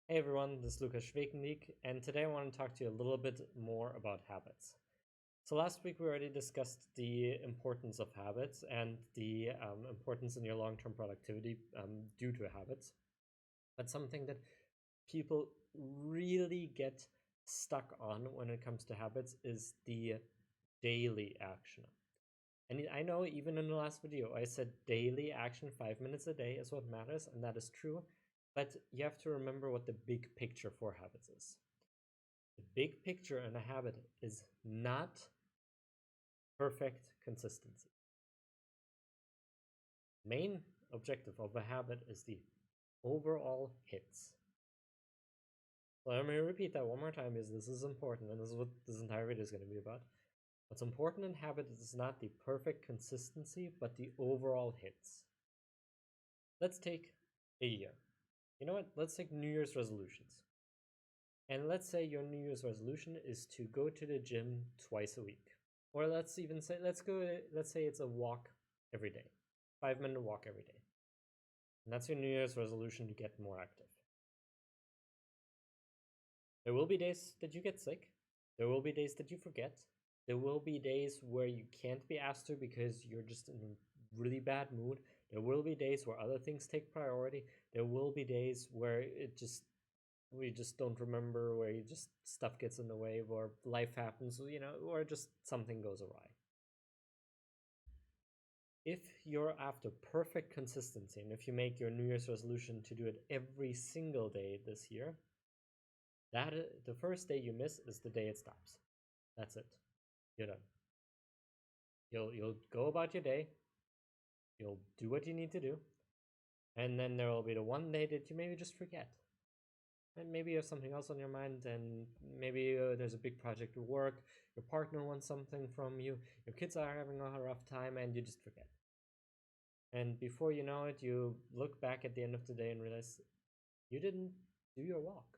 Hey everyone, this is Lukas Schwekendiek, and today I want to talk to you a little bit more about habits. So last week we already discussed the importance of habits and the importance in your long-term productivity due to habits. But something that people really get stuck on when it comes to habits is the daily action. And I know even in the last video, I said daily action, 5 minutes a day is what matters, and that is true. But you have to remember what the big picture for habits is. The big picture in a habit is not perfect consistency. Main objective of a habit is the overall hits. So let me repeat that one more time because this is important, and this is what this entire video is going to be about. What's important in habit is not the perfect consistency, but the overall hits. Let's take a year. You know what? Let's take New Year's resolutions. And let's say your New Year's resolution is to go to the gym twice a week. Or let's say it's a walk every day. 5-minute walk every day. And that's your New Year's resolution to get more active. There will be days that you get sick. There will be days that you forget. There will be days where you can't be asked to because you're just in a really bad mood. There will be days where other things take priority. There will be days where we just don't remember, where you just stuff gets in the way, or life happens, or just something goes awry. If you're after perfect consistency, and if you make your New Year's resolution to do it every single day this year, that the first day you miss is the day it stops. That's it. You're done. You'll go about your day. You'll do what you need to do, and then there will be the one day that you maybe just forget. And maybe you have something else on your mind, and maybe there's a big project at work, your partner wants something from you, your kids are having a rough time, and you just forget. And before you know it, you look back at the end of the day and realize you didn't do your walk.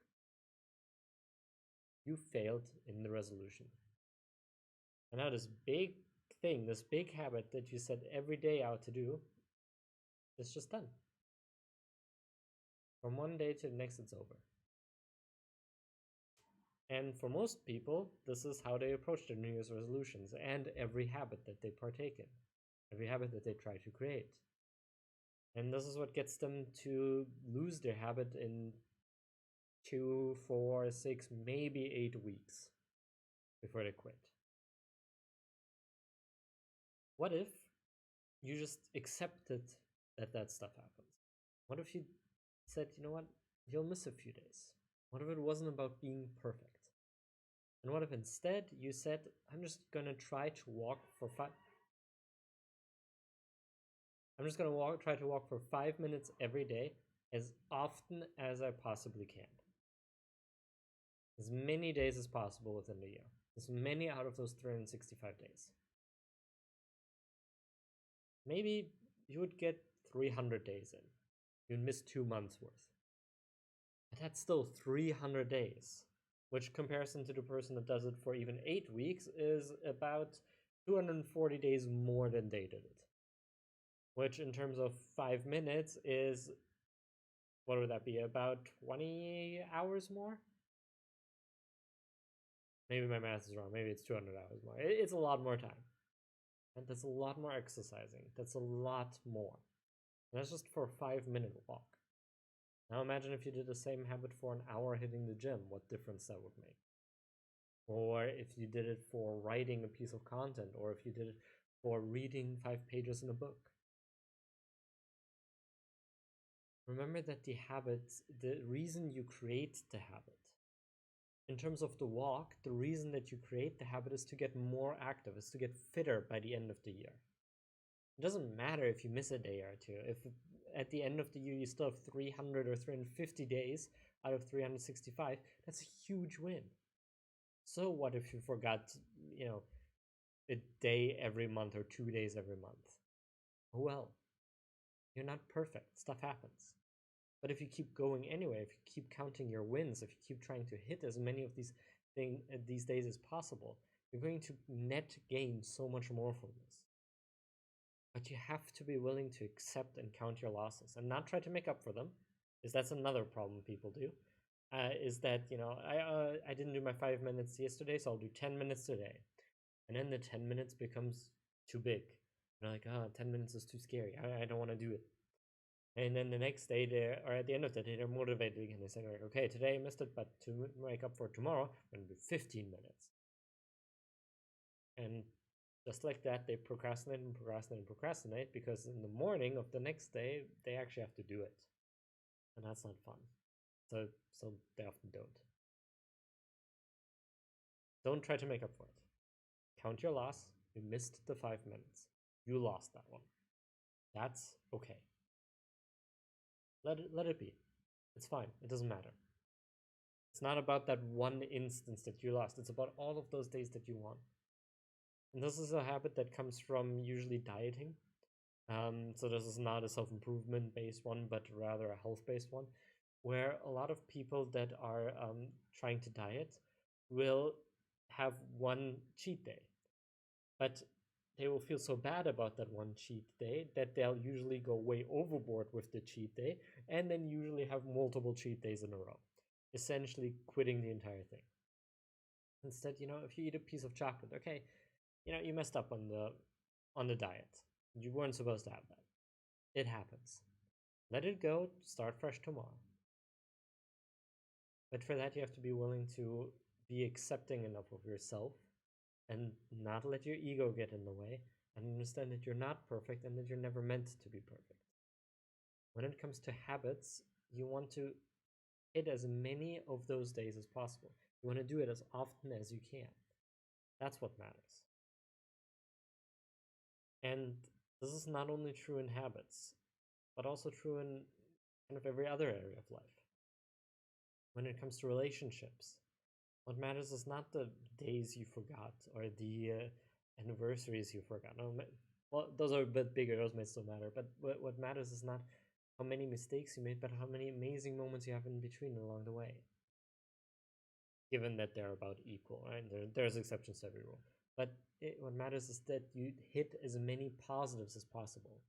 You failed in the resolution. And now this big thing, this big habit that you set every day out to do, is just done. From one day to the next, it's over. And for most people, this is how they approach their New Year's resolutions and every habit that they partake in, every habit that they try to create. And this is what gets them to lose their habit in 2, 4, 6, maybe 8 weeks before they quit. What if you just accepted that that stuff happens? What if you said, you know what, you'll miss a few days? What if it wasn't about being perfect? And what if instead you said, I'm just gonna try to walk for try to walk for 5 minutes every day as often as I possibly can. As many days as possible within the year. As many out of those 365 days. Maybe you would get 300 days in. You'd miss 2 months worth. But that's still 300 days, which comparison to the person that does it for even 8 weeks is about 240 days more than they did it. Which in terms of 5 minutes is, what would that be, about 20 hours more? Maybe my math is wrong. Maybe it's 200 hours more. It's a lot more time. And that's a lot more exercising. That's a lot more. And that's just for a 5-minute walk. Now imagine if you did the same habit for an hour hitting the gym, what difference that would make. Or if you did it for writing a piece of content, or if you did it for reading 5 pages in a book. Remember that the habits, the reason you create the habit, in terms of the walk, the reason that you create the habit is to get more active, is to get fitter by the end of the year. It doesn't matter if you miss a day or two. If at the end of the year you still have 300 or 350 days out of 365, that's a huge win. So what if you forgot, a day every month or 2 days every month? Oh well, you're not perfect. Stuff happens. But if you keep going anyway, if you keep counting your wins, if you keep trying to hit as many of these days as possible, you're going to net gain so much more from this. But you have to be willing to accept and count your losses and not try to make up for them, because that's another problem people do. is that, you know, I didn't do my 5 minutes yesterday, so I'll do 10 minutes today. And then the 10 minutes becomes too big. And I'm like, oh, 10 minutes is too scary. I don't want to do it. And then the next day, or at the end of the day, they're motivated again. They say, like, okay, today I missed it, but to make up for tomorrow, I'm going to do 15 minutes. And just like that, they procrastinate and procrastinate and procrastinate because in the morning of the next day, they actually have to do it. And that's not fun. So they often don't. Don't try to make up for it. Count your loss. You missed the 5 minutes. You lost that one. That's okay. Let it be. It's fine. It doesn't matter. It's not about that one instance that you lost. It's about all of those days that you won. And this is a habit that comes from usually dieting. So this is not a self-improvement based one, but rather a health-based one, where a lot of people that are trying to diet will have one cheat day, but they will feel so bad about that one cheat day that they'll usually go way overboard with the cheat day and then usually have multiple cheat days in a row, essentially quitting the entire thing. Instead, you know, if you eat a piece of chocolate, okay, you know, you messed up on the diet. You weren't supposed to have that. It happens. Let it go, start fresh tomorrow. But for that, you have to be willing to be accepting enough of yourself and not let your ego get in the way and understand that you're not perfect and that you're never meant to be perfect. When it comes to habits, you want to hit as many of those days as possible. You want to do it as often as you can. That's what matters. And this is not only true in habits, but also true in kind of every other area of life. When it comes to relationships, what matters is not the days you forgot or the anniversaries you forgot. No, well, those are a bit bigger, those may still matter, but what matters is not how many mistakes you made, but how many amazing moments you have in between along the way. Given that they're about equal, right? There's exceptions to every rule. But what matters is that you hit as many positives as possible.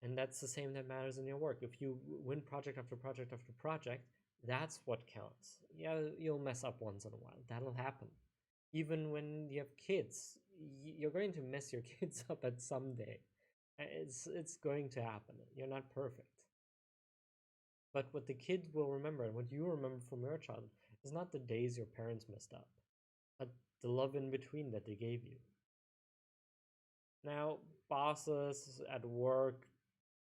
And that's the same that matters in your work. If you win project after project after project, that's what counts. Yeah, you'll mess up once in a while. That'll happen. Even when you have kids, you're going to mess your kids up at some day. It's going to happen. You're not perfect. But what the kid will remember and what you remember from your childhood is not the days your parents messed up, but the love in between that they gave you. Now, bosses at work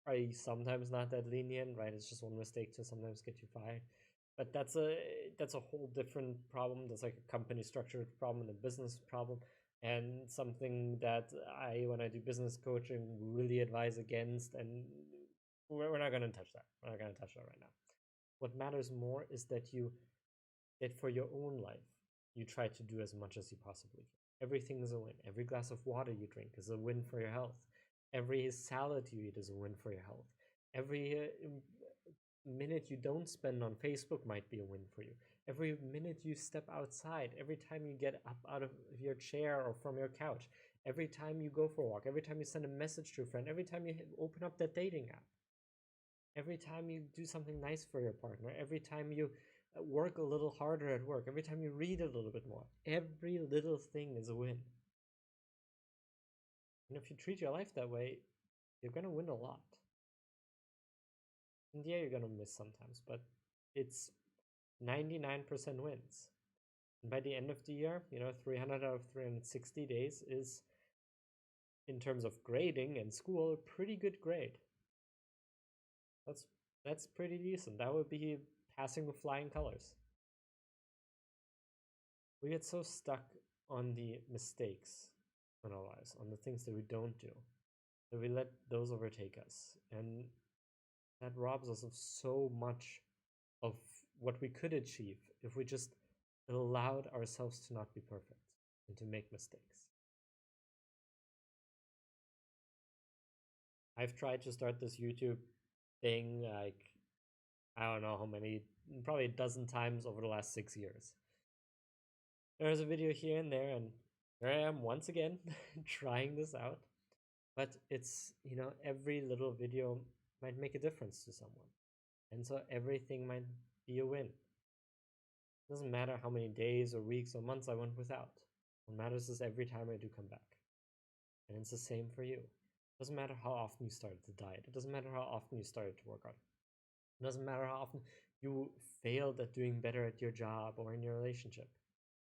are sometimes not that lenient, right? It's just one mistake to sometimes get you fired. But that's a whole different problem. That's like a company structure problem and a business problem, and something that when I do business coaching, really advise against. And we're not going to touch that. We're not going to touch that right now. What matters more is that for your own life, you try to do as much as you possibly can. Everything is a win. Every glass of water you drink is a win for your health. Every salad you eat is a win for your health. Every minute you don't spend on Facebook might be a win for you. Every minute you step outside, every time you get up out of your chair or from your couch, every time you go for a walk, every time you send a message to a friend, every time you open up that dating app, every time you do something nice for your partner, every time you work a little harder at work, every time you read a little bit more, every little thing is a win. And if you treat your life that way, you're going to win a lot. And yeah, you're going to miss sometimes, but it's 99% wins. And by the end of the year, 300 out of 360 days is, in terms of grading and school, a pretty good grade. That's pretty decent. That would be passing with flying colors. We get so stuck on the mistakes in our lives, on the things that we don't do, that we let those overtake us. And that robs us of so much of what we could achieve if we just allowed ourselves to not be perfect and to make mistakes. I've tried to start this YouTube thing, like, I don't know how many, probably a dozen times over the last 6 years. There's a video here and there, and here I am once again trying this out. But it's, every little video might make a difference to someone. And so everything might be a win. It doesn't matter how many days or weeks or months I went without. What matters is every time I do come back. And it's the same for you. It doesn't matter how often you started to diet. It doesn't matter how often you started to work out. It doesn't matter how often you failed at doing better at your job or in your relationship.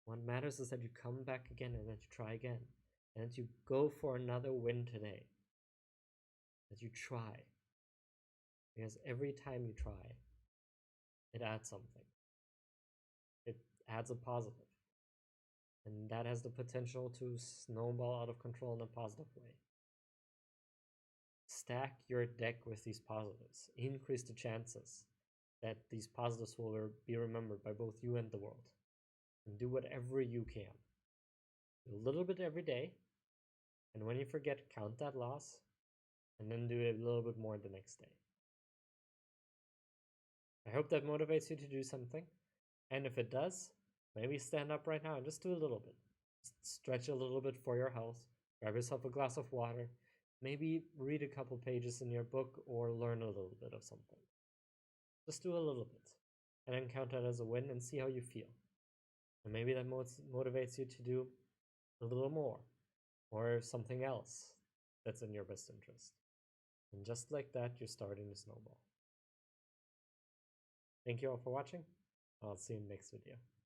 What matters is that you come back again and that you try again. And that you go for another win today. That you try. Because every time you try, it adds something. It adds a positive. And that has the potential to snowball out of control in a positive way. Stack your deck with these positives. Increase the chances that these positives will be remembered by both you and the world. And do whatever you can. Do a little bit every day. And when you forget, count that loss. And then do a little bit more the next day. I hope that motivates you to do something. And if it does, maybe stand up right now and just do a little bit. Just stretch a little bit for your health. Grab yourself a glass of water. Maybe read a couple pages in your book or learn a little bit of something. Just do a little bit. And then count that as a win and see how you feel. And maybe that motivates you to do a little more. Or something else that's in your best interest. And just like that, you're starting to snowball. Thank you all for watching. I'll see you in the next video.